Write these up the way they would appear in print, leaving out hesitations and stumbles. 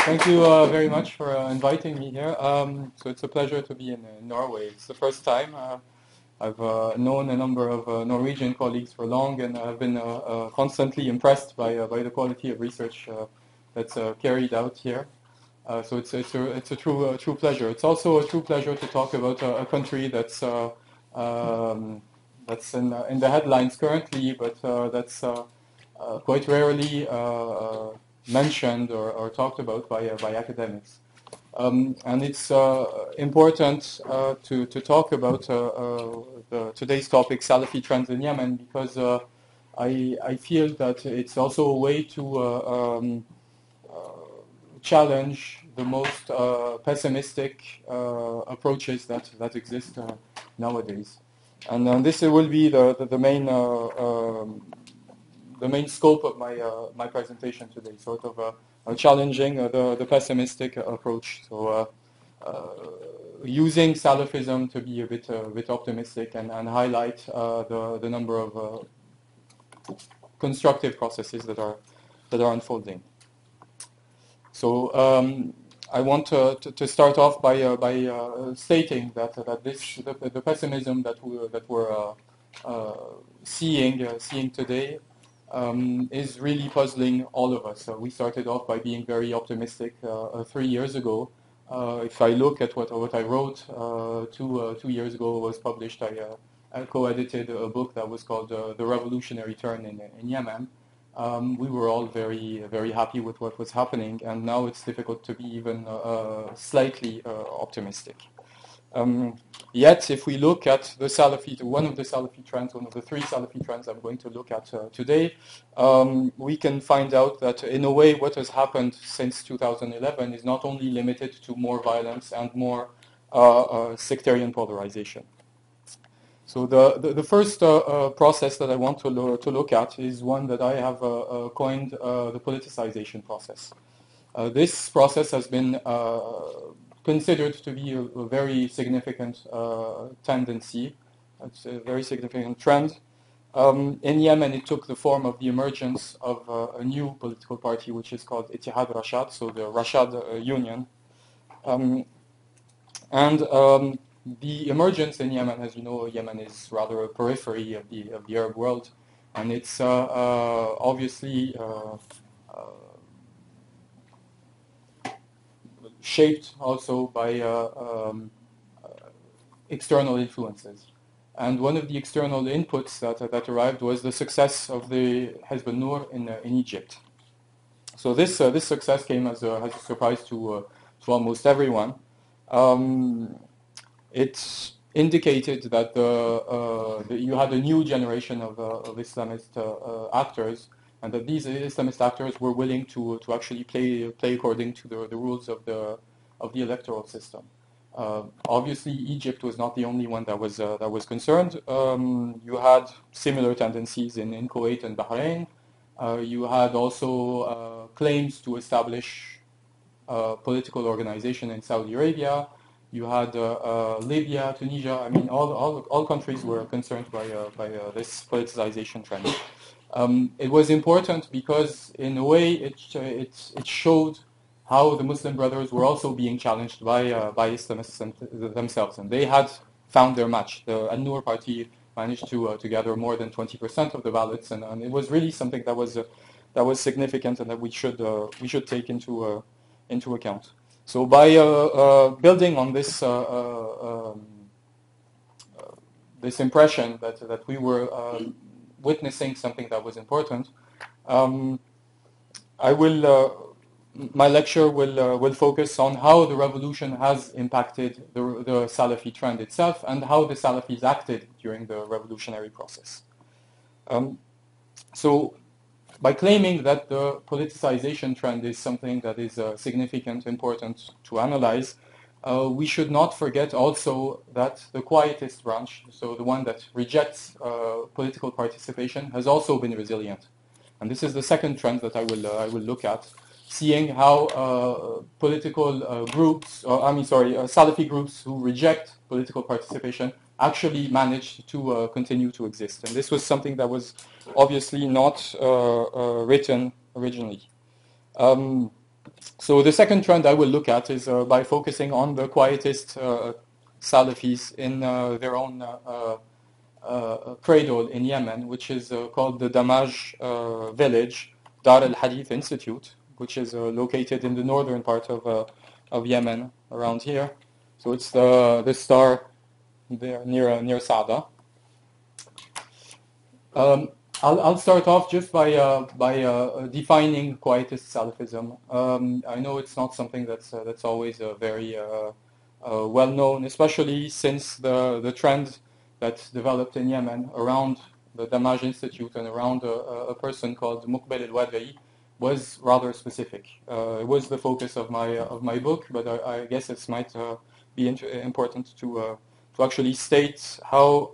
Thank you very much for inviting me here. So it's a pleasure to be in Norway. It's the first time. I've known a number of Norwegian colleagues for long, and I've been constantly impressed by the quality of research that's carried out here. So it's a true pleasure. It's also a true pleasure to talk about a country that's in the headlines currently, but that's quite rarely mentioned or talked about by academics. And it's important to talk about today's topic, Salafi Trends in Yemen, because I feel that it's also a way to challenge the most pessimistic approaches that exist nowadays. And this will be the main scope of my presentation today, sort of challenging the pessimistic approach. So using Salafism to be a bit optimistic and highlight the number of constructive processes that are unfolding. So I want to start off by stating that the pessimism that we're seeing today is really puzzling all of us. We started off by being very optimistic 3 years ago. If I look at what I wrote 2 years ago, was published. I co-edited a book that was called The Revolutionary Turn in Yemen. We were all very happy with what was happening, and now it's difficult to be even slightly optimistic. Yet, if we look at one of the Salafi trends, one of the 3 Salafi trends I'm going to look at today, we can find out that in a way what has happened since 2011 is not only limited to more violence and more sectarian polarization. So the first process that I want to look at is one that I have coined the politicization process. This process has been considered to be a very significant tendency. It's a very significant trend. In Yemen, it took the form of the emergence of a new political party, which is called Ittihad Rashad, so the Rashad Union. The emergence in Yemen, as you know, Yemen is rather a periphery of the Arab world, and it's obviously shaped also by external influences. And one of the external inputs that arrived was the success of the Hizb al-Nur in Egypt. So this success came as a surprise to almost everyone. It indicated that you had a new generation of Islamist actors, and that these Islamist actors were willing to actually play according to the rules of the electoral system. Obviously, Egypt was not the only one that was concerned. You had similar tendencies in Kuwait and Bahrain. You had also claims to establish political organization in Saudi Arabia. You had Libya, Tunisia. I mean, all countries were concerned by this politicization trend. It was important because, in a way, it showed how the Muslim Brothers were also being challenged by Islamists themselves, and they had found their match. The An-Nur party managed to gather more than 20% of the ballots, and it was really something that was significant and that we should take into account. So by building on this this impression that we were witnessing something that was important, my lecture will focus on how the revolution has impacted the Salafi trend itself and how the Salafis acted during the revolutionary process. So by claiming that the politicization trend is something that is significant, important to analyze, we should not forget also that the Quietist branch, so the one that rejects political participation, has also been resilient. And this is the second trend that I will look at, seeing how political groups, Salafi groups who reject political participation actually managed to continue to exist. And this was something that was obviously not written originally. So the second trend I will look at is by focusing on the Quietist Salafis in their own cradle in Yemen, which is called the Dammâj village, Dar al-Hadith Institute, which is located in the northern part of Yemen, around here. So it's the star there near Saada. I'll start off just by defining Quietist Salafism. I know it's not something that's always very well known, especially since the trend that developed in Yemen around the Dammâj Institute and around a person called Muqbil al-Wada'i was rather specific. It was the focus of my book, but I guess it might be important to actually state how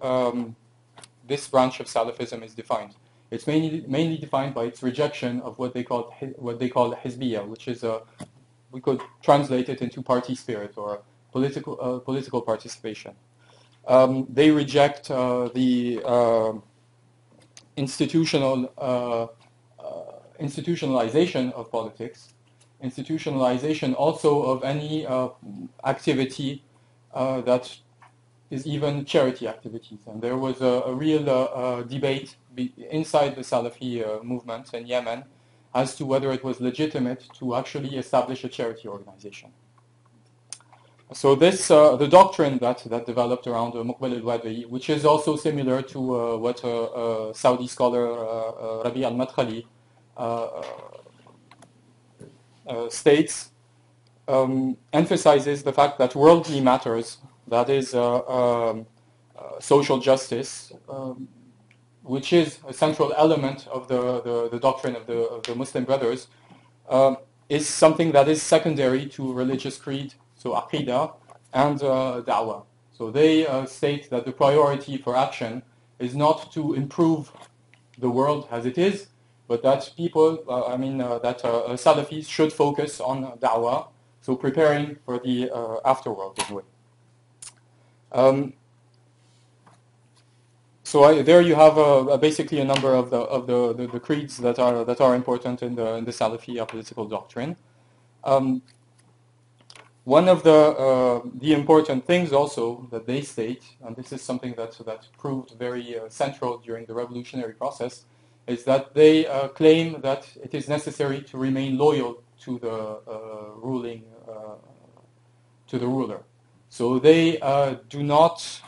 this branch of Salafism is defined. It's mainly defined by its rejection of what they call Hizbiyya, which is we could translate it into party spirit or political participation. They reject the institutionalization of politics, institutionalization also of any activity that is even charity activities. And there was a real debate inside the Salafi movement in Yemen as to whether it was legitimate to actually establish a charity organization. So this, the doctrine that developed around Muqbil al-Wada'i, which is also similar to what Saudi scholar Rabi al-Madkhali states, emphasizes the fact that worldly matters, that is social justice, which is a central element of the doctrine of the Muslim Brothers, is something that is secondary to religious creed, so aqidah, and da'wah. So they state that the priority for action is not to improve the world as it is, but that people, that Salafis should focus on da'wah, so preparing for the afterworld in a way. So there you have basically a number of the creeds that are important in the Salafi political doctrine. One of the important things also that they state, and this is something that proved very central during the revolutionary process, is that they claim that it is necessary to remain loyal to the ruler. So they do not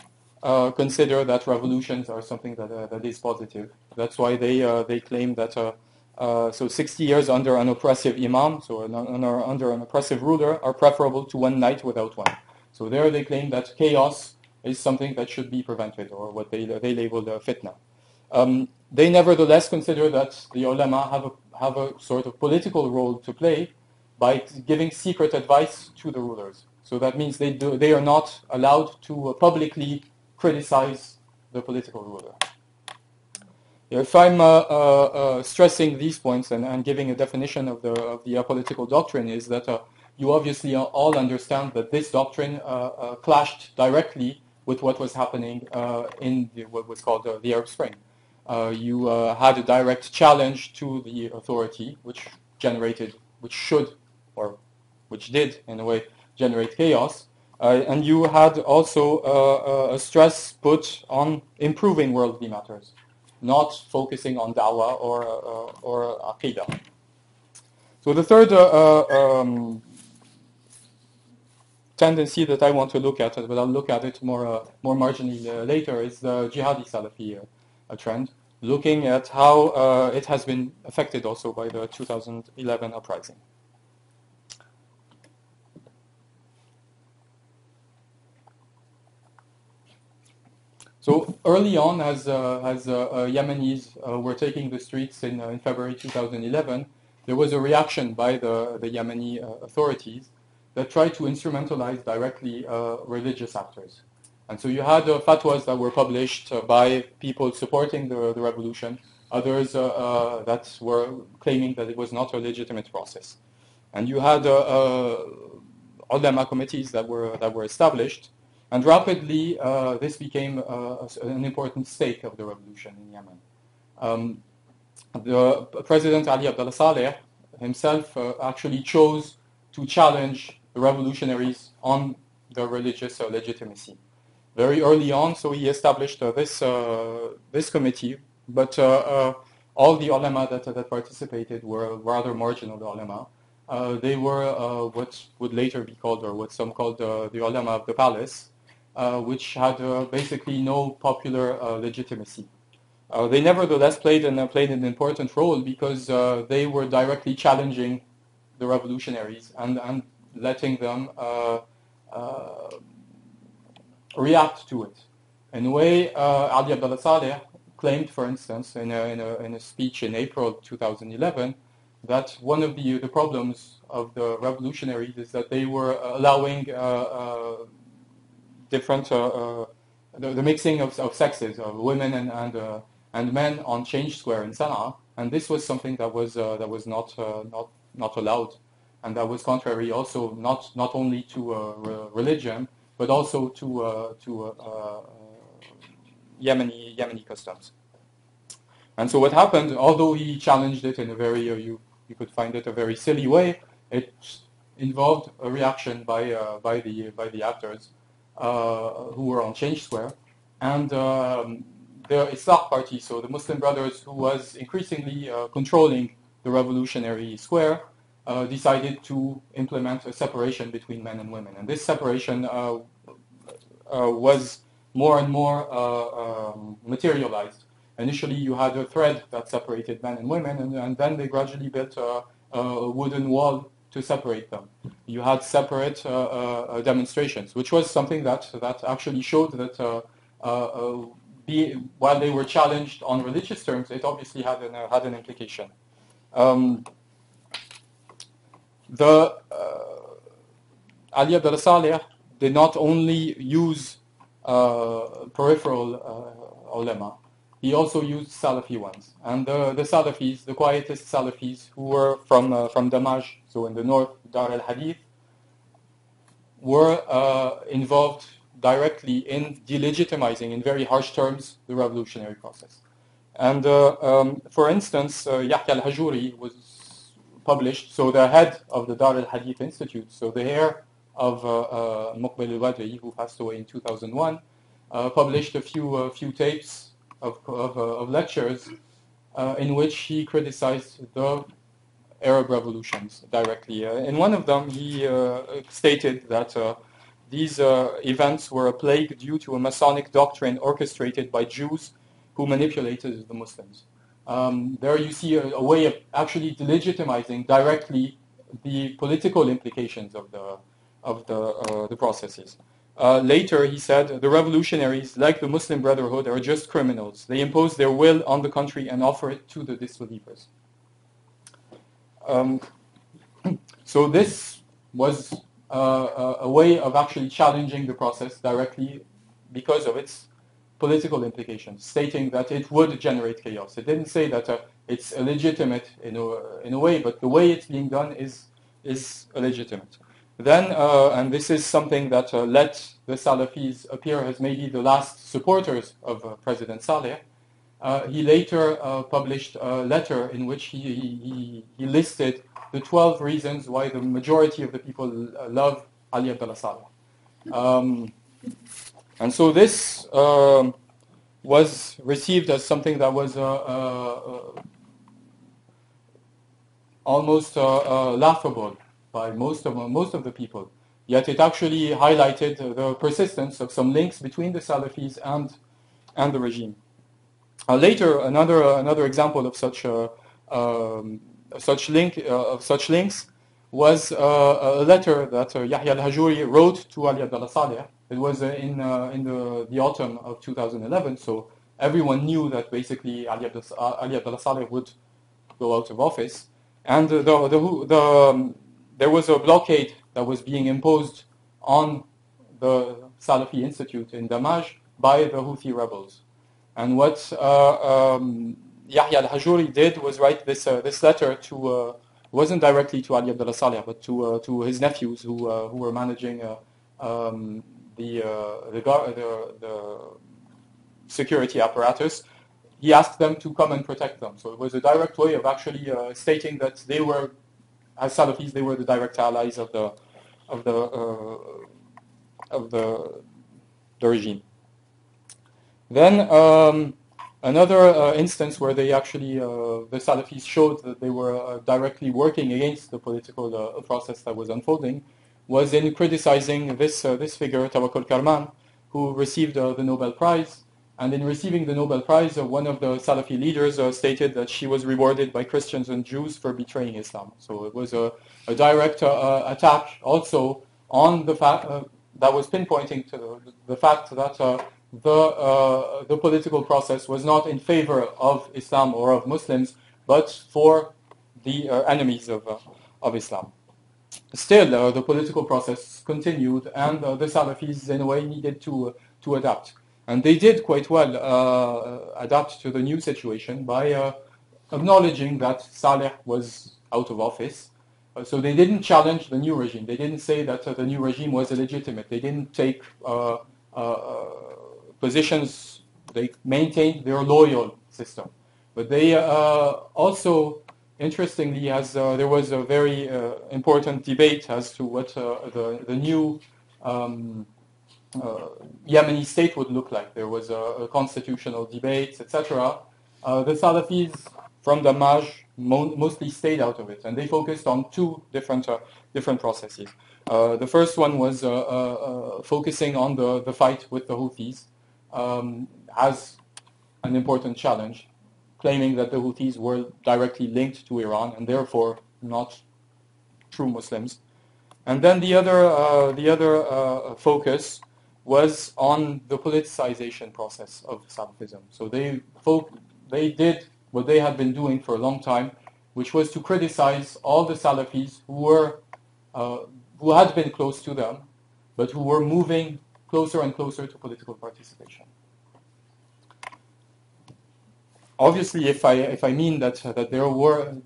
consider that revolutions are something that is positive. That's why they claim that so 60 years under an oppressive imam, so under an oppressive ruler, are preferable to one night without one. So there they claim that chaos is something that should be prevented, or what they label the fitna. They nevertheless consider that the ulama have a sort of political role to play by giving secret advice to the rulers. So that means they are not allowed to publicly criticize the political ruler. If I'm stressing these points and giving a definition of the political doctrine, is that you obviously all understand that this doctrine clashed directly with what was happening in what was called the Arab Spring. You had a direct challenge to the authority, which did in a way generate chaos. And you had also a stress put on improving worldly matters, not focusing on da'wah or aqidah. So the third tendency that I want to look at, but I'll look at it more marginally later, is the Jihadi Salafi trend, looking at how it has been affected also by the 2011 uprising. So early on, as Yemenis were taking the streets in February 2011, there was a reaction by the Yemeni authorities that tried to instrumentalize directly religious actors. And so you had fatwas that were published by people supporting the revolution, others that were claiming that it was not a legitimate process. And you had ulama committees that were established. And rapidly, this became an important stake of the revolution in Yemen. The President Ali Abdullah Saleh himself actually chose to challenge the revolutionaries on the religious legitimacy. Very early on, so he established this committee, but all the ulama that participated were rather marginal ulama. They were what would later be called, or what some called the ulama of the palace, which had basically no popular legitimacy. They nevertheless played an important role because they were directly challenging the revolutionaries and letting them react to it. In a way, Ali Abdullah Saleh claimed, for instance, in a speech in April 2011, that one of the problems of the revolutionaries is that they were allowing different the mixing of sexes, of women and men on Change Square in Sana'a, and this was something that was not allowed, and that was contrary also not only to religion but also to Yemeni customs. And so what happened, although he challenged it in a very you could find it a very silly way, it involved a reaction by the actors who were on Change Square, and the Islah Party, so the Muslim Brothers, who was increasingly controlling the revolutionary square, decided to implement a separation between men and women. And this separation was more and more materialized. Initially, you had a thread that separated men and women, and then they gradually built a wooden wall to separate them. You had separate demonstrations, which was something that actually showed that while they were challenged on religious terms, it obviously had an implication. Ali Abdullah Saleh did not only use peripheral ulama, he also used Salafi ones. And the Salafis, the Quietist Salafis, who were from Dammâj, so in the north, Dar al-Hadith, were involved directly in delegitimizing, in very harsh terms, the revolutionary process. And for instance, Yahya al-Hajuri was published, so the head of the Dar al-Hadith Institute, so the heir of Muqbil al-Badri, who passed away in 2001, published a few tapes of lectures in which he criticized the Arab revolutions directly. In one of them, he stated that these events were a plague due to a Masonic doctrine orchestrated by Jews who manipulated the Muslims. There you see a way of actually delegitimizing directly the political implications of the processes. Later, he said, the revolutionaries, like the Muslim Brotherhood, are just criminals. They impose their will on the country and offer it to the disbelievers. So this was a way of actually challenging the process directly because of its political implications, stating that it would generate chaos. It didn't say that it's illegitimate in a way, but the way it's being done is illegitimate. Then, and this is something that let the Salafis appear as maybe the last supporters of President Saleh, he later published a letter in which he listed the 12 reasons why the majority of the people love Ali Abdullah Saleh. And so this was received as something that was almost laughable by most of the people. Yet it actually highlighted the persistence of some links between the Salafis and the regime. Later, another example of such links was a letter that Yahya al-Hajuri wrote to Ali Abdullah Saleh. It was in the autumn of 2011, so everyone knew that basically Ali Abdullah Saleh would go out of office, and there was a blockade that was being imposed on the Salafi Institute in Dammâj by the Houthi rebels. And what Yahya al-Hajuri did was write this letter to, wasn't directly to Ali Abdullah Saleh, but to his nephews who were managing the security apparatus. He asked them to come and protect them. So it was a direct way of actually stating that they were as Salafis, they were the direct allies of the of the of the regime. Then another instance where they actually, the Salafis showed that they were directly working against the political process that was unfolding was in criticizing this figure, Tawakkul Karman, who received the Nobel Prize. And in receiving the Nobel Prize, one of the Salafi leaders stated that she was rewarded by Christians and Jews for betraying Islam. So it was a direct attack also on the fact that was pinpointing to the fact that the political process was not in favor of Islam or of Muslims, but for the enemies of Islam. Still, the political process continued, and the Salafis, in a way, needed to adapt. And they did quite well adapt to the new situation by acknowledging that Saleh was out of office. So they didn't challenge the new regime. They didn't say that the new regime was illegitimate. They didn't take positions. They maintained their loyal system. But they also, interestingly, as there was a very important debate as to what the new Yemeni state would look like. There was a constitutional debate, etc. The Salafis from Dammâj mostly stayed out of it, and they focused on two different processes. The first one was focusing on the fight with the Houthis as an important challenge, claiming that the Houthis were directly linked to Iran and therefore not true Muslims. And then the other focus was on the politicization process of Salafism. So they did what they had been doing for a long time, which was to criticize all the Salafis who had been close to them, but who were moving closer and closer to political participation. Obviously, if I mean that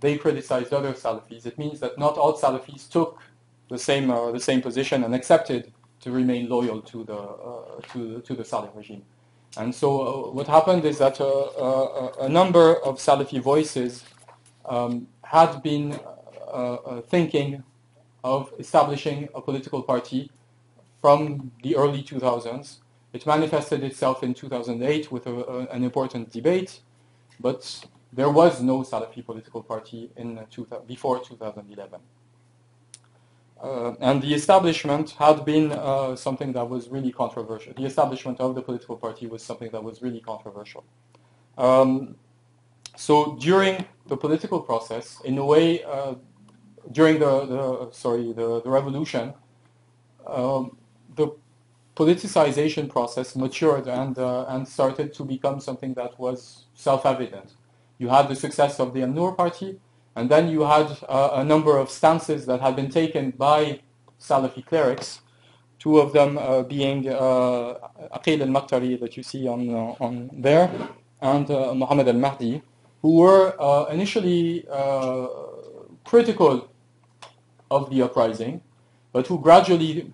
they criticized other Salafis, it means that not all Salafis took the same position and accepted to remain loyal to the Saleh regime. And so what happened is that a number of Salafi voices had been thinking of establishing a political party from the early 2000s. It manifested itself in 2008 with an important debate, but there was no Salafi political party before 2011. And the establishment had been something that was really controversial. The establishment of the political party was something that was really controversial. So during the political process, in a way, during the revolution, the politicization process matured and started to become something that was self-evident. You had the success of the An-Nur party, and then you had a number of stances that had been taken by Salafi clerics, two of them being Aqil al-Maktari that you see on there, and Muhammad al-Mahdi, who were initially critical of the uprising, but who gradually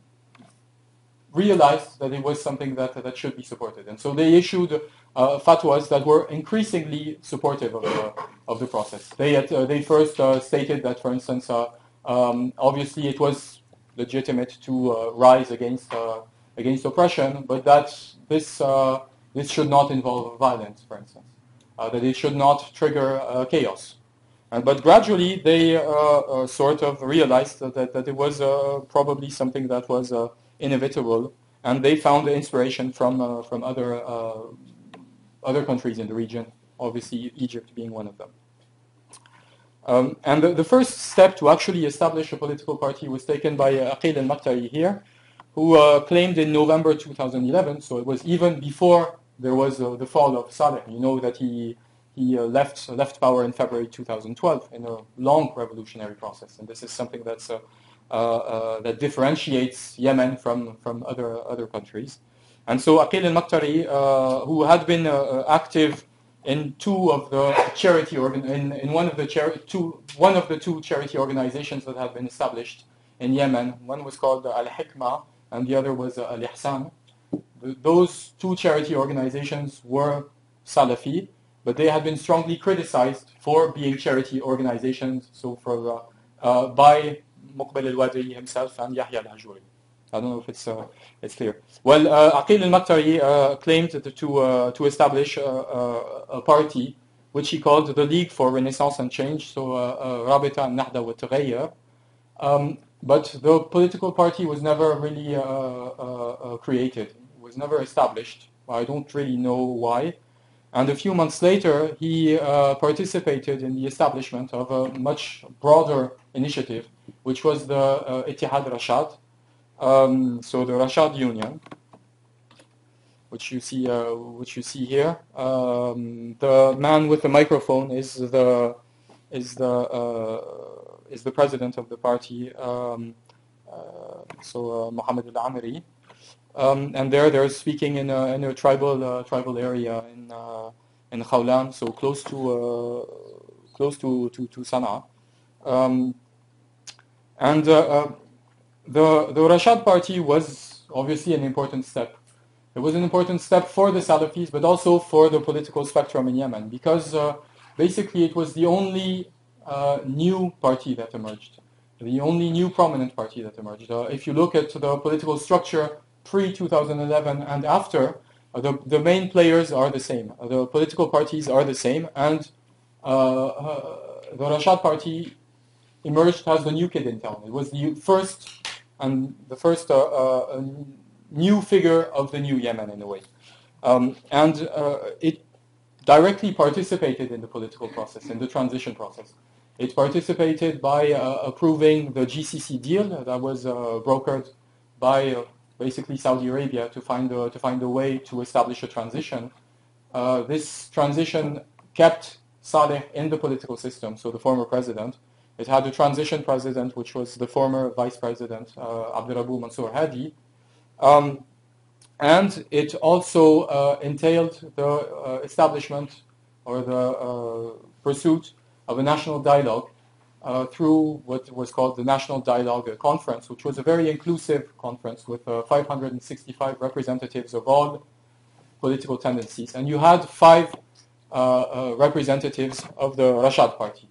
realized that it was something that should be supported. And so they issued fatwas that were increasingly supportive of the process. They first stated that, for instance, obviously it was legitimate to rise against oppression, but that this should not involve violence, for instance, that it should not trigger chaos. But gradually they sort of realized that it was probably something that was inevitable, and they found inspiration from other countries in the region, obviously Egypt being one of them. And the first step to actually establish a political party was taken by Aqil al-Maktari here, who claimed in November 2011, so it was even before there was the fall of Saleh. You know that he left power in February 2012 in a long revolutionary process, and this is something that's that differentiates Yemen from other countries. And so Aqil al-Maktari, who had been active in two of the charity one of the two charity organizations that had been established in Yemen. One was called al-Hikmah, and the other was al-Ihsan. Those two charity organizations were Salafi, but they had been strongly criticized for being charity organizations, so for by Muqbil al-Wadri himself and Yahya al-Hajuri. I don't know if it's clear. Well, Aqil al-Maktari claimed to establish a party which he called the League for Renaissance and Change, so Rabita al-Nahda wa Taghayyur. But the political party was never really created, was never established. I don't really know why. And a few months later, he participated in the establishment of a much broader initiative, which was the Ittihad Rashad, so the Rashad Union, which you see here. The man with the microphone is the president of the party, Mohammed al-Amiri, and they're speaking in a tribal area in Khawlan, so close to Sana'a, and the Rashad party was obviously an important step. It was an important step for the Salafis, but also for the political spectrum in Yemen, because basically it was the only new party that emerged, the only new prominent party that emerged. If you look at the political structure pre-2011 and after, the main players are the same. The political parties are the same, and the Rashad party emerged as the new kid in town. It was the first new figure of the new Yemen in a way. And it directly participated in the political process, in the transition process. It participated by approving the GCC deal that was brokered by basically Saudi Arabia to find a way to establish a transition. This transition kept Saleh in the political system, so the former president. It had a transition president, which was the former vice president, Abdurabu Mansour Hadi. And it also entailed the establishment or the pursuit of a national dialogue through what was called the National Dialogue Conference, which was a very inclusive conference with 565 representatives of all political tendencies. And you had 5 representatives of the Rashad party.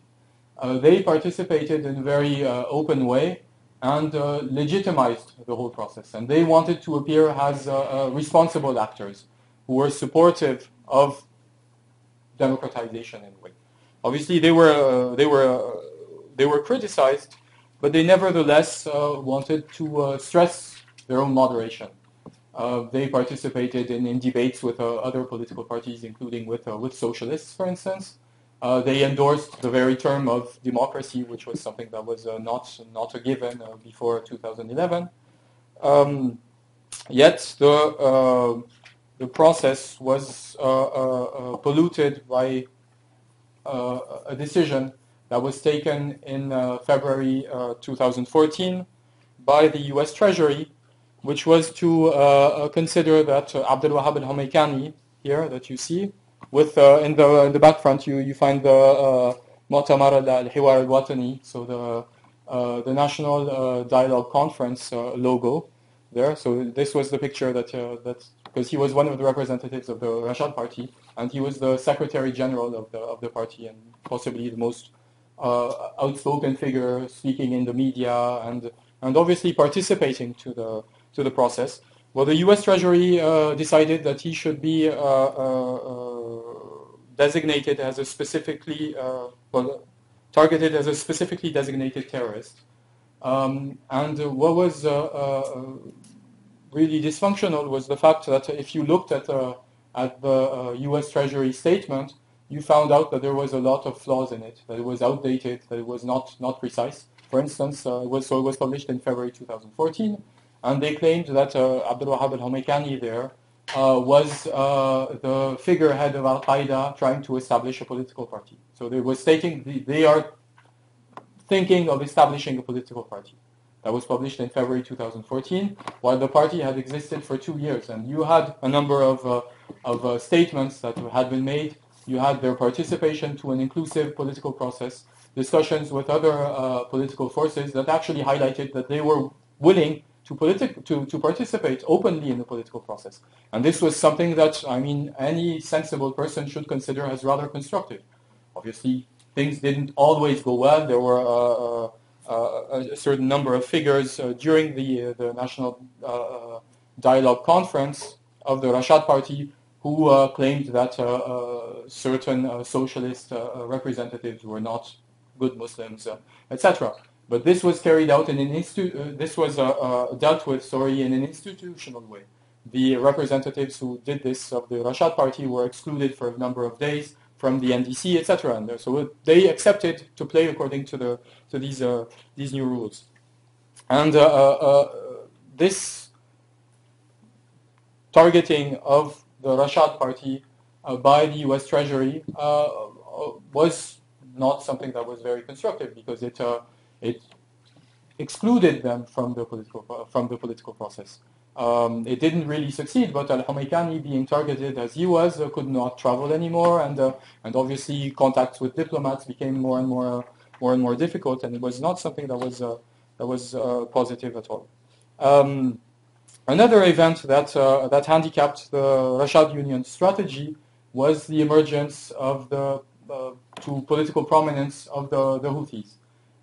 They participated in a very open way and legitimized the whole process. And they wanted to appear as responsible actors who were supportive of democratization in a way. Obviously, they were criticized, but they nevertheless wanted to stress their own moderation. They participated in debates with other political parties, including with socialists, for instance. They endorsed the very term of democracy, which was something that was not a given before 2011. Yet the process was polluted by a decision that was taken in February 2014 by the U.S. Treasury, which was to consider that Abdul-Wahhab al-Humayqani, here that you see, with in the back front you find the Mu'tamar al-Hiwar al-Watani, so the National Dialogue Conference logo there. So this was the picture that because he was one of the representatives of the Rashad party, and he was the Secretary General of the party, and possibly the most outspoken figure, speaking in the media and obviously participating to the process. Well, the U.S. Treasury decided that he should be designated as a specifically targeted as a specifically designated terrorist. And what was really dysfunctional was the fact that if you looked at the U.S. Treasury statement, you found out that there was a lot of flaws in it, that it was outdated, that it was not precise. For instance, it was published in February 2014, and they claimed that Abdul-Wahhab al-Humayqani there was the figurehead of Al-Qaeda trying to establish a political party. So they are thinking of establishing a political party. That was published in February 2014, while the party had existed for 2 years. And you had a number of statements that had been made. You had their participation to an inclusive political process, discussions with other political forces that actually highlighted that they were willing to participate openly in the political process. And this was something that, I mean, any sensible person should consider as rather constructive. Obviously, things didn't always go well. There were a certain number of figures during the National Dialogue Conference of the Rashad Party who claimed that certain socialist representatives were not good Muslims, etc. But this was carried out in an this was dealt with, in an institutional way. The representatives who did this of the Rashad Party were excluded for a number of days from the NDC, etc. And so they accepted to play according to these new rules. And this targeting of the Rashad Party by the U.S. Treasury was not something that was very constructive, because it excluded them from the political process. It didn't really succeed, but al-Humayqani, being targeted as he was, could not travel anymore, and obviously contacts with diplomats became more and more difficult, and it was not something that was positive at all. Another event that handicapped the Rashad Union strategy was the emergence of to political prominence of the Houthis.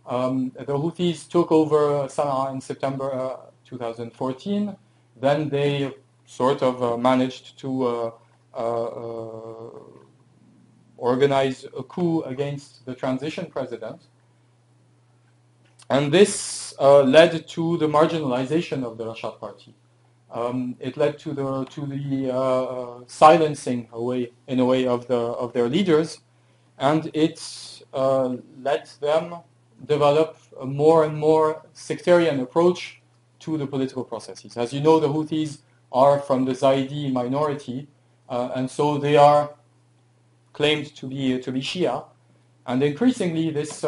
The Houthis took over Sana'a in September 2014. Then they sort of managed to organize a coup against the transition president. And this led to the marginalization of the Rashad Party. It led to the silencing in a way of their leaders, and it let them develop a more and more sectarian approach to the political processes. As you know, the Houthis are from the Zaidi minority, and so they are claimed to be Shia. And increasingly, this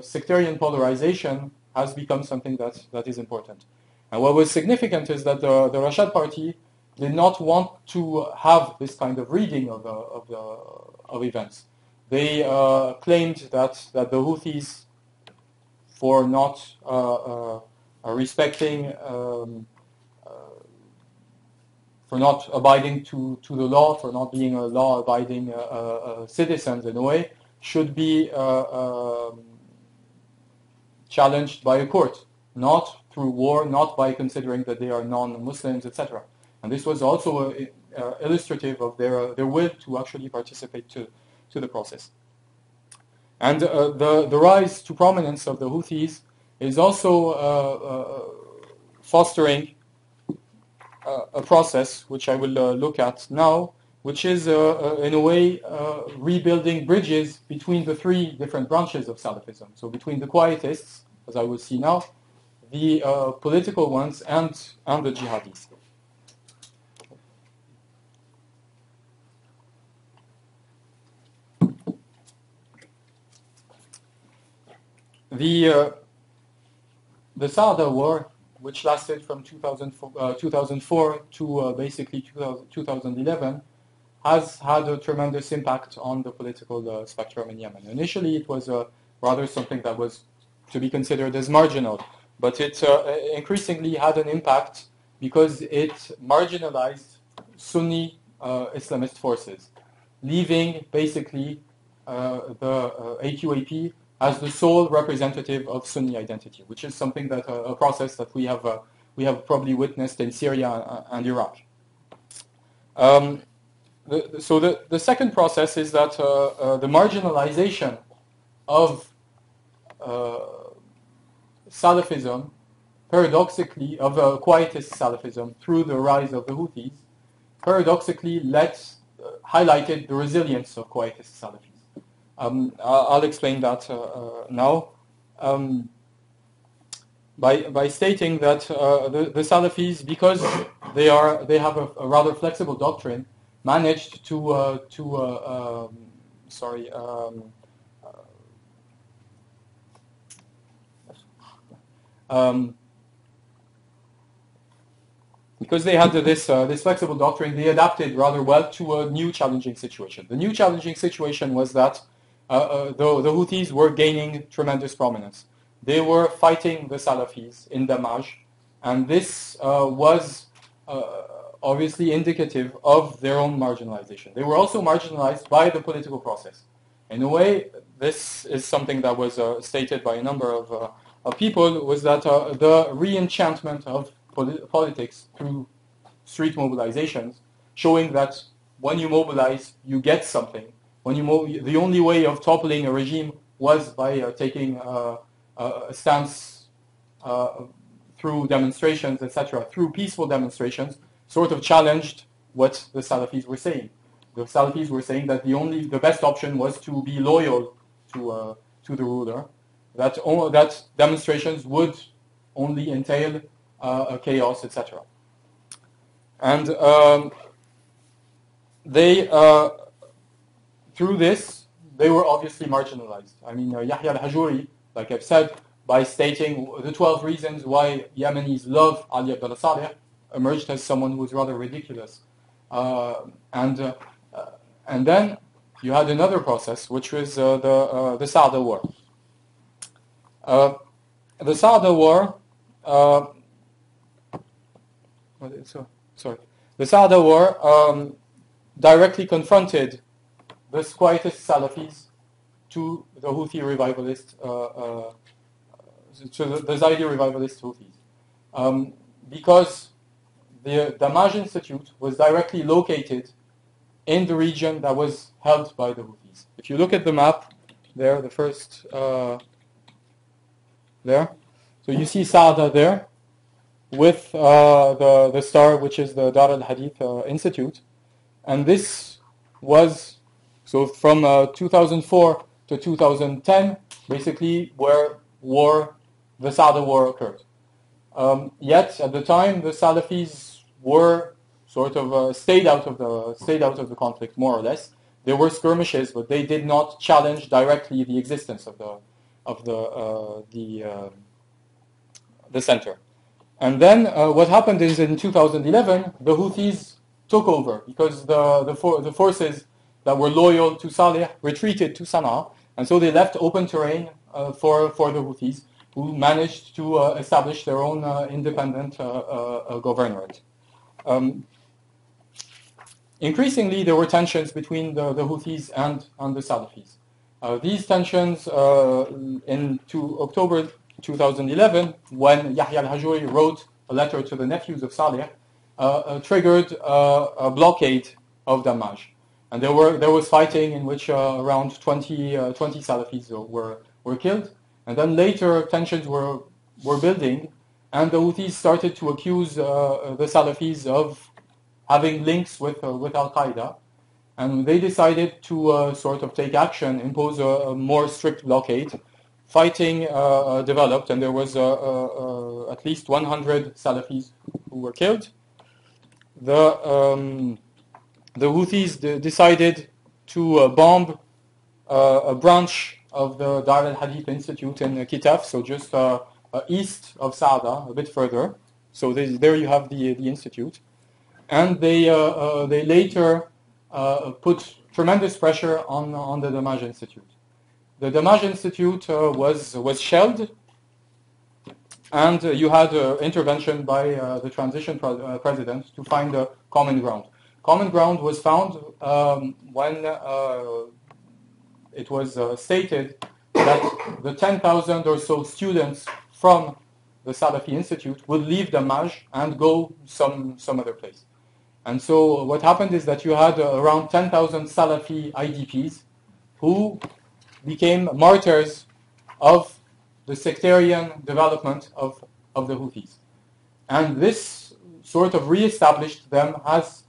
sectarian polarization has become something that is important. And what was significant is that the Rashad Party did not want to have this kind of reading of events. They claimed that the Houthis, for not respecting, for not abiding to the law, for not being law-abiding citizens in a way, should be challenged by a court, not through war, not by considering that they are non-Muslims, etc. And this was also illustrative of their will to actually participate to the process. And the rise to prominence of the Houthis is also fostering a process which I will look at now, which is in a way rebuilding bridges between the three different branches of Salafism. So between the Quietists, as I will see now, the political ones, and the Jihadis. The Saada War, which lasted from 2004 to basically 2011, has had a tremendous impact on the political spectrum in Yemen. Initially, it was rather something that was to be considered as marginal, but it increasingly had an impact because it marginalized Sunni Islamist forces, leaving basically the AQAP as the sole representative of Sunni identity, which is something that a process that we have probably witnessed in Syria and Iraq. So the second process is that the marginalization of Salafism, paradoxically, of Quietist Salafism through the rise of the Houthis, paradoxically highlighted the resilience of Quietist Salafis. I'll explain that now by stating that the Salafis, because they have a rather flexible doctrine, managed to because they had this flexible doctrine, they adapted rather well to a new challenging situation. The new challenging situation was that the Houthis were gaining tremendous prominence. They were fighting the Salafis in Dammâj, and this was obviously indicative of their own marginalization. They were also marginalized by the political process. In a way, this is something that was stated by a number of people, was that the re-enchantment of politics through street mobilizations, showing that when you mobilize, you get something. When the only way of toppling a regime was by taking a stance through demonstrations, etc., through peaceful demonstrations, sort of challenged what the Salafis were saying. The Salafis were saying that the best option was to be loyal to the ruler, that demonstrations would only entail chaos, etc. And through this, they were obviously marginalized. I mean, Yahya al-Hajuri, like I've said, by stating the 12 reasons why Yemenis love Ali Abdullah Saleh, emerged as someone who was rather ridiculous. And then you had another process, which was the Saada War. The Saada War, the Saada War directly confronted the Quietist Salafis to the Houthi revivalist, to the Zaidi revivalist Houthis, because the Dammâj Institute was directly located in the region that was held by the Houthis. If you look at the map there, the first there, so you see Saada there with the star, which is the Dar al-Hadith Institute, and this was so from 2004 to 2010, basically where the Saada War occurred. Yet at the time, the Salafis were sort of stayed out of the conflict, more or less. There were skirmishes, but they did not challenge directly the existence of the center. And then what happened is in 2011, the Houthis took over because the forces that were loyal to Saleh retreated to Sana'a, and so they left open terrain for the Houthis, who managed to establish their own independent governorate. Increasingly, there were tensions between the Houthis and the Salafis. These tensions, into October 2011, when Yahya al-Hajuri wrote a letter to the nephews of Saleh, triggered a blockade of Dammâj. And there was fighting in which around 20 Salafis were killed. And then later tensions were building, and the Houthis started to accuse the Salafis of having links with Al-Qaeda. And they decided to sort of take action, impose a more strict blockade. Fighting developed, and there was at least 100 Salafis who were killed. The Houthis decided to bomb a branch of the Dar al-Hadith Institute in Kitaf, so just east of Saada, a bit further. So there you have the institute. And they later put tremendous pressure on the Dammâj Institute. The Dammâj Institute was shelled, and you had intervention by the transition president to find a common ground. Common ground was found when it was stated that the 10,000 or so students from the Salafi Institute would leave Dammâj and go some other place. And so what happened is that you had around 10,000 Salafi IDPs who became martyrs of the sectarian development of the Houthis. And this sort of re-established them as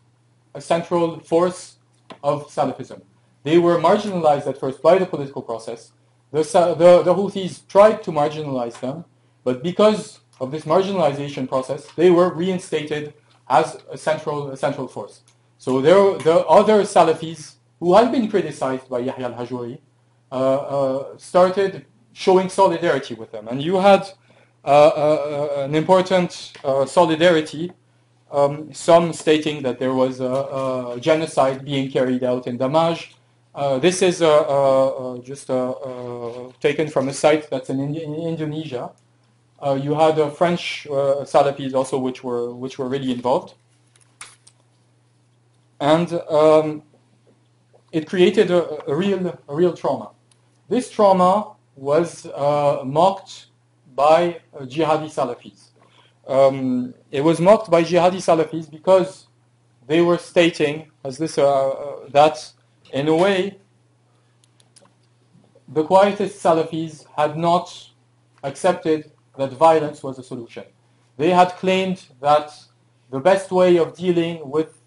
a central force of Salafism. They were marginalized at first by the political process. The Houthis tried to marginalize them, but because of this marginalization process, they were reinstated as a central force. So the other Salafis who had been criticized by Yahya al-Hajuri started showing solidarity with them. And you had an important solidarity, some stating that there was a genocide being carried out in Dammâj. This is just taken from a site that's in Indonesia. You had French Salafis also, which were really involved, and it created a real trauma. this trauma was mocked by Jihadi Salafis. It was mocked by Jihadi Salafis because they were stating that, in a way, the Quietist Salafis had not accepted that violence was a solution. They had claimed that the best way of dealing with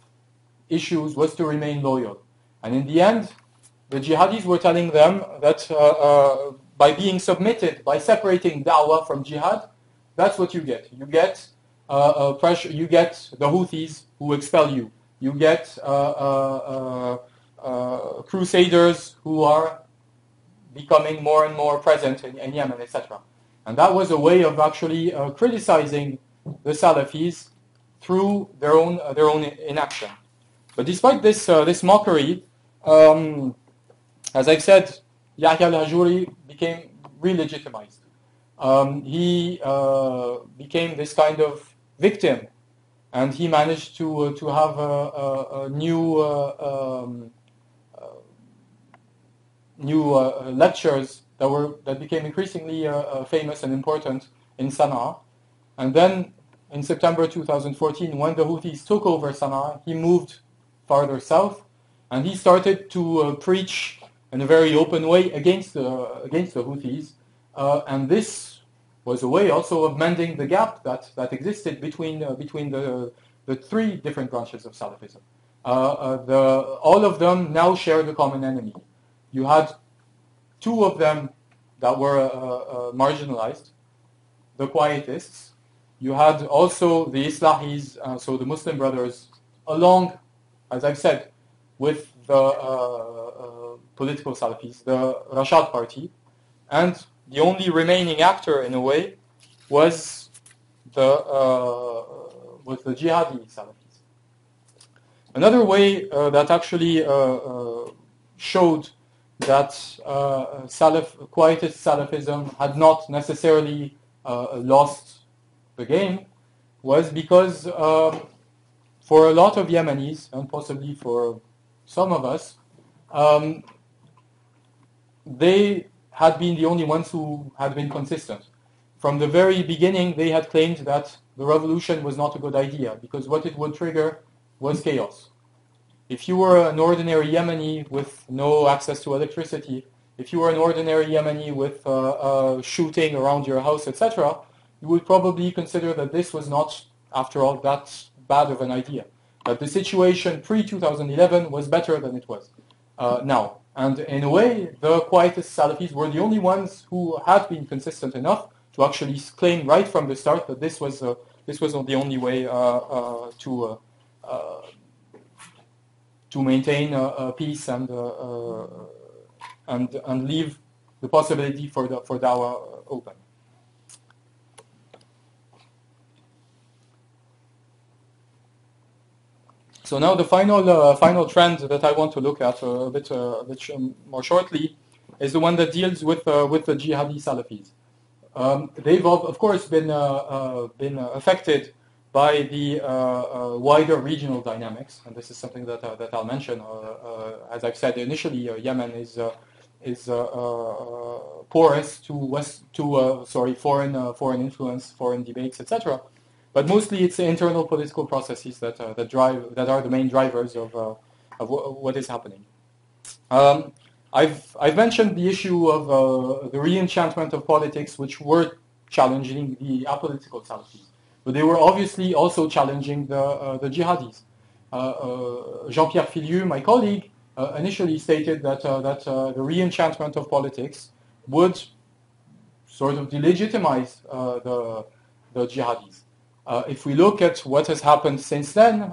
issues was to remain loyal. And in the end, the jihadis were telling them that by being submitted, by separating da'wah from jihad, that's what you get. You get pressure. You get the Houthis who expel you. You get crusaders who are becoming more and more present in Yemen, etc. And that was a way of actually criticizing the Salafis through their own inaction. But despite this mockery, as I've said, Yahya al-Hajuri became re-legitimized. He became this kind of victim, and he managed to have a new lectures that became increasingly famous and important in Sana'a. And then in September 2014, when the Houthis took over Sana'a, he moved farther south, and he started to preach in a very open way against the Houthis, and this was a way also of mending the gap that existed between the three different branches of Salafism. All of them now shared a common enemy. You had two of them that were marginalized, the Quietists. You had also the Islahis, so the Muslim Brothers, along, as I've said, with the political Salafis, the Rashad party, and the only remaining actor, in a way, was the Jihadi Salafis. Another way that actually showed that Quietist Salafism had not necessarily lost the game was because for a lot of Yemenis, and possibly for some of us, they had been the only ones who had been consistent. From the very beginning, they had claimed that the revolution was not a good idea because what it would trigger was chaos. If you were an ordinary Yemeni with no access to electricity, if you were an ordinary Yemeni with shooting around your house, etc., you would probably consider that this was not, after all, that bad of an idea. That the situation pre-2011 was better than it was now. And in a way, the Quietist Salafis were the only ones who had been consistent enough to actually claim right from the start that this was the only way to maintain peace and leave the possibility for dawah open. So now the final trend that I want to look at a bit more shortly is the one that deals with the Jihadi Salafis. They've of course been affected by the wider regional dynamics, and this is something that I'll mention. As I've said initially, Yemen is porous to foreign influence, foreign debates, etc. But mostly it's the internal political processes that are the main drivers of what is happening. I've mentioned the issue of the re-enchantment of politics, which were challenging the apolitical Salafis, but they were obviously also challenging the jihadis. Jean-Pierre Filiu, my colleague, initially stated that the re-enchantment of politics would sort of delegitimize the jihadis. If we look at what has happened since then,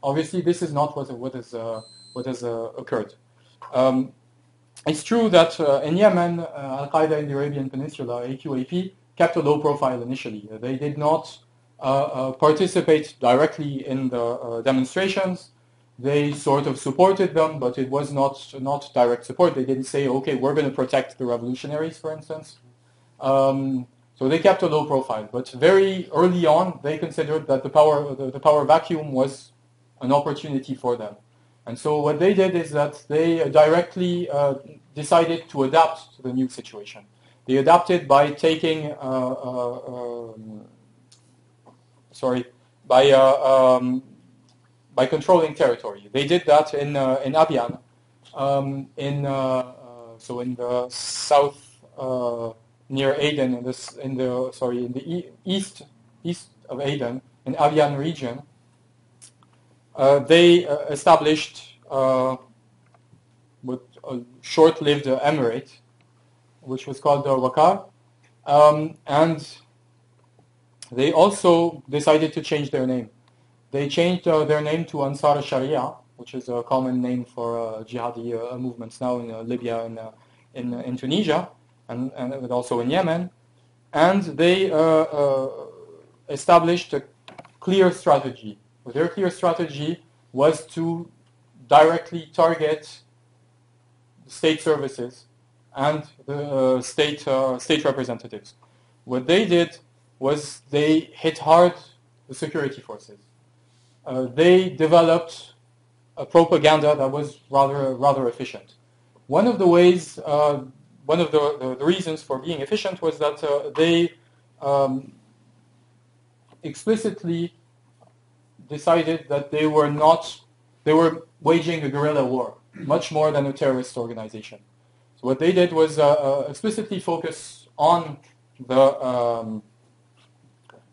obviously this is not what has occurred. It's true that in Yemen, Al-Qaeda in the Arabian Peninsula, AQAP, kept a low profile initially. They did not participate directly in the demonstrations. They sort of supported them, but it was not direct support. They didn't say, okay, we're going to protect the revolutionaries, for instance. So they kept a low profile, but very early on, they considered that the power vacuum was an opportunity for them. And so what they did is that they directly decided to adapt to the new situation. They adapted by taking, by controlling territory. They did that in Abian, in the south near Aden, in the east of Aden, in Abian region. They established with a short-lived emirate, which was called WAFAW, and they also decided to change their name. They changed their name to Ansar al-Sharia, which is a common name for jihadi movements now in Libya and in Tunisia, and also in Yemen. And they established a clear strategy. Their clear strategy was to directly target state services and the state representatives. What they did was they hit hard the security forces. They developed a propaganda that was rather efficient. One of the ways, one of the reasons for being efficient was that they explicitly decided that they were waging a guerrilla war, much more than a terrorist organization. So what they did was explicitly focus on the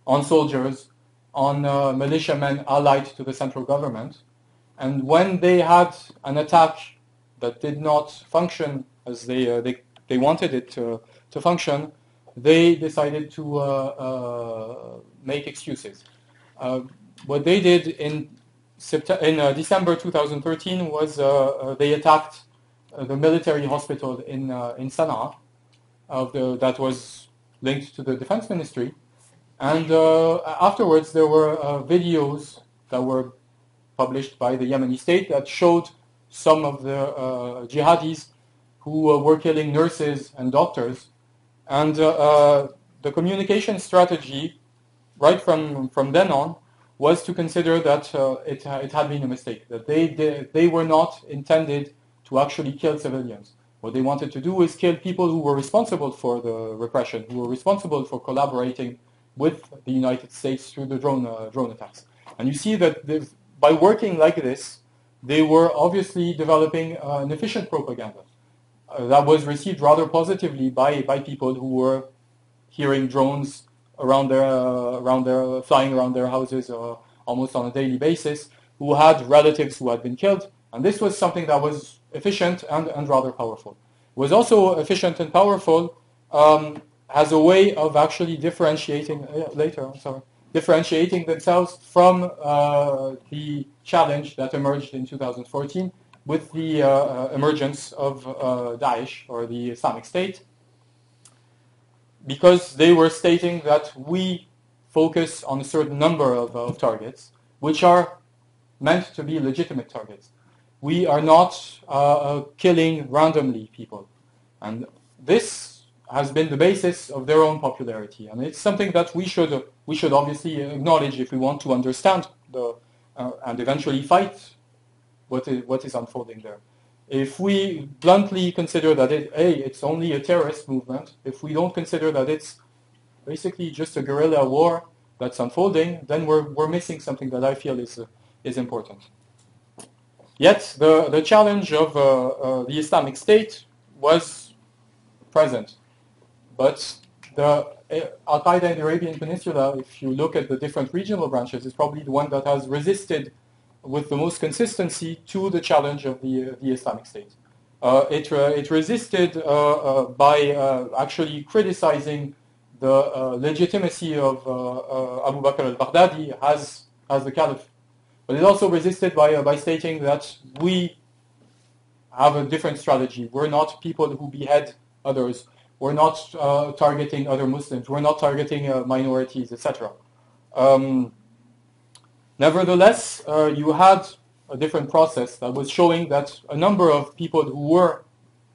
on soldiers, on militiamen allied to the central government, and when they had an attack that did not function as they wanted it to function, they decided to make excuses. What they did in December 2013 was they attacked the military hospital in Sana'a that was linked to the defense ministry. And afterwards, there were videos that were published by the Yemeni state that showed some of the jihadis who were killing nurses and doctors. And the communication strategy, right from then on, was to consider that it had been a mistake, that they were not intended to actually kill civilians. What they wanted to do is kill people who were responsible for the repression, who were responsible for collaborating with the United States through the drone attacks. And you see that by working like this, they were obviously developing an efficient propaganda that was received rather positively by people who were hearing drones flying around their houses almost on a daily basis, who had relatives who had been killed. And this was something that was efficient and rather powerful. It was also efficient and powerful as a way of actually differentiating themselves from the challenge that emerged in 2014 with the emergence of Daesh, or the Islamic State, because they were stating that we focus on a certain number of targets, which are meant to be legitimate targets. We are not killing randomly people. And this has been the basis of their own popularity. And it's something that we should obviously acknowledge if we want to understand and eventually fight what is unfolding there. If we bluntly consider that it's only a terrorist movement, if we don't consider that it's basically just a guerrilla war that's unfolding, then we're missing something that I feel is important. Yet the challenge of the Islamic State was present. But the Al-Qaeda in the Arabian Peninsula, if you look at the different regional branches, is probably the one that has resisted with the most consistency to the challenge of the Islamic State. It resisted by actually criticizing the legitimacy of Abu Bakr al-Baghdadi as the caliph. But it also resisted by stating that we have a different strategy. We're not people who behead others. We're not targeting other Muslims. We're not targeting minorities, etc. Nevertheless, you had a different process that was showing that a number of people who were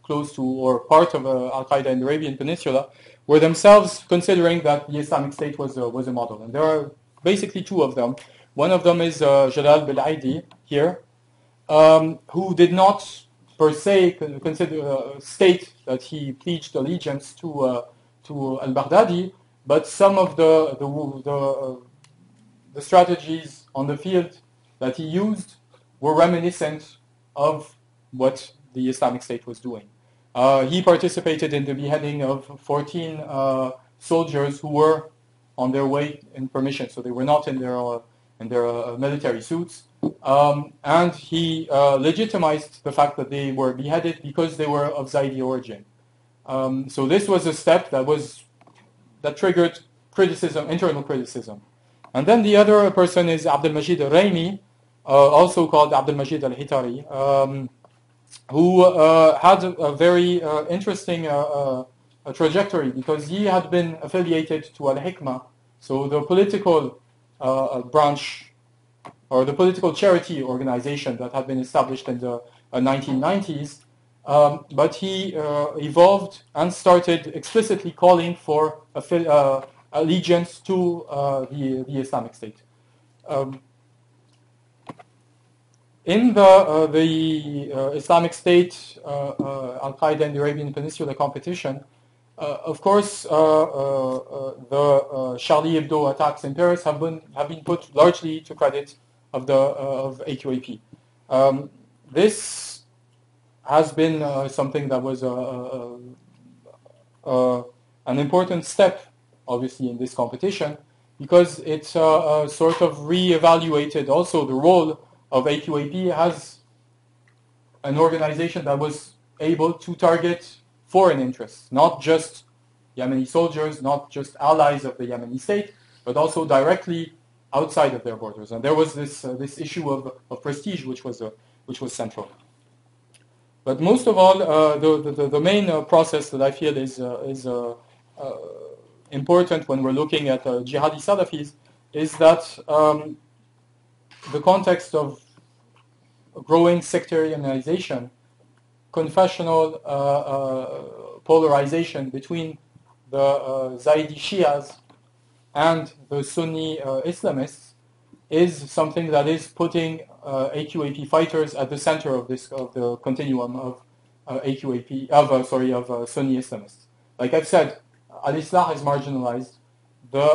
close to or part of Al-Qaeda in the Arabian Peninsula were themselves considering that the Islamic State was a model. And there are basically two of them. One of them is Jalal Bil-Aidi here, who did not per se state that he pledged allegiance to al-Baghdadi, but some of the strategies on the field that he used were reminiscent of what the Islamic State was doing. He participated in the beheading of 14 soldiers who were on their way in permission, so they were not in their military suits, and he legitimized the fact that they were beheaded because they were of Zaidi origin. So this was a step that triggered criticism, internal criticism. And then the other person is Abdelmajid al-Raymi, also called Abdelmajid al-Hitari, who had a very interesting trajectory, because he had been affiliated to Al-Hikmah, so the political branch, or the political charity organization that had been established in the 1990s, but he evolved and started explicitly calling for allegiance to the Islamic State. In the Islamic State, Al-Qaeda and the Arabian Peninsula competition, of course, the Charlie Hebdo attacks in Paris have been put largely to credit of AQAP. This has been something that was an important step, obviously, in this competition, because it sort of re-evaluated also the role of AQAP as an organization that was able to target foreign interests, not just Yemeni soldiers, not just allies of the Yemeni state, but also directly outside of their borders. And there was this issue of prestige, which was central. But most of all, the main process that I feel is important when we're looking at Jihadi Salafis is that the context of growing sectarianization, confessional polarization between the Zaidi Shias and the Sunni Islamists is something that is putting AQAP fighters at the center of the continuum of Sunni Islamists. Like I've said, Al-Islah is marginalized. The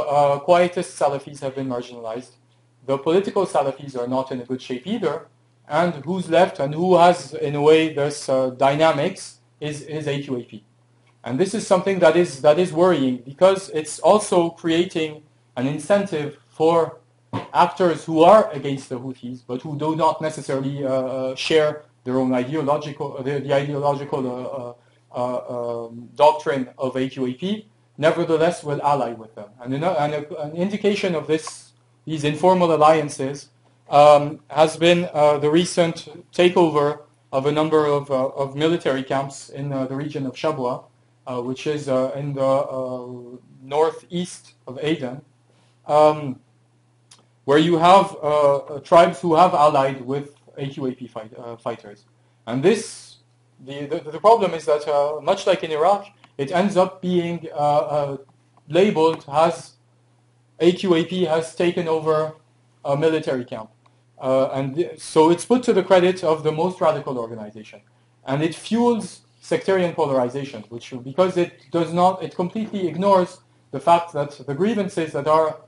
Quietist Salafis have been marginalized. The political Salafis are not in a good shape either. And who's left and who has, in a way, this dynamics is AQAP. And this is something that is worrying, because it's also creating an incentive for actors who are against the Houthis, but who do not necessarily share their own ideological doctrine of AQAP, nevertheless will ally with them. And an indication of these informal alliances has been the recent takeover of a number of military camps in the region of Shabwa, which is in the northeast of Aden, where you have tribes who have allied with AQAP fighters. And the problem is that, much like in Iraq, it ends up being labeled as AQAP has taken over a military camp. So it's put to the credit of the most radical organization. And it fuels sectarian polarization, because it completely ignores the fact that the grievances that are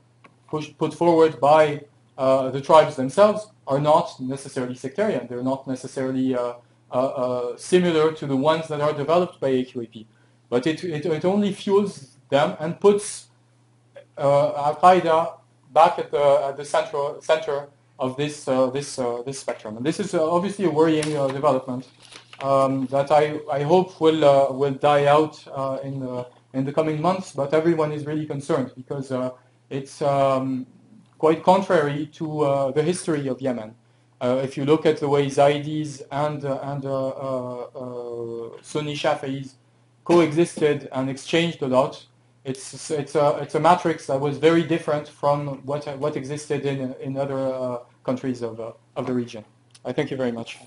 put forward by the tribes themselves are not necessarily sectarian. They're not necessarily similar to the ones that are developed by AQAP. But it only fuels them and puts Al-Qaeda back at the center of this spectrum. And this is obviously a worrying development that I hope will die out in the coming months. But everyone is really concerned, because it's quite contrary to the history of Yemen. If you look at the way Zaidis and Sunni Shafi'is coexisted and exchanged a lot, it's a matrix that was very different from what existed in other countries of the region. I thank you very much.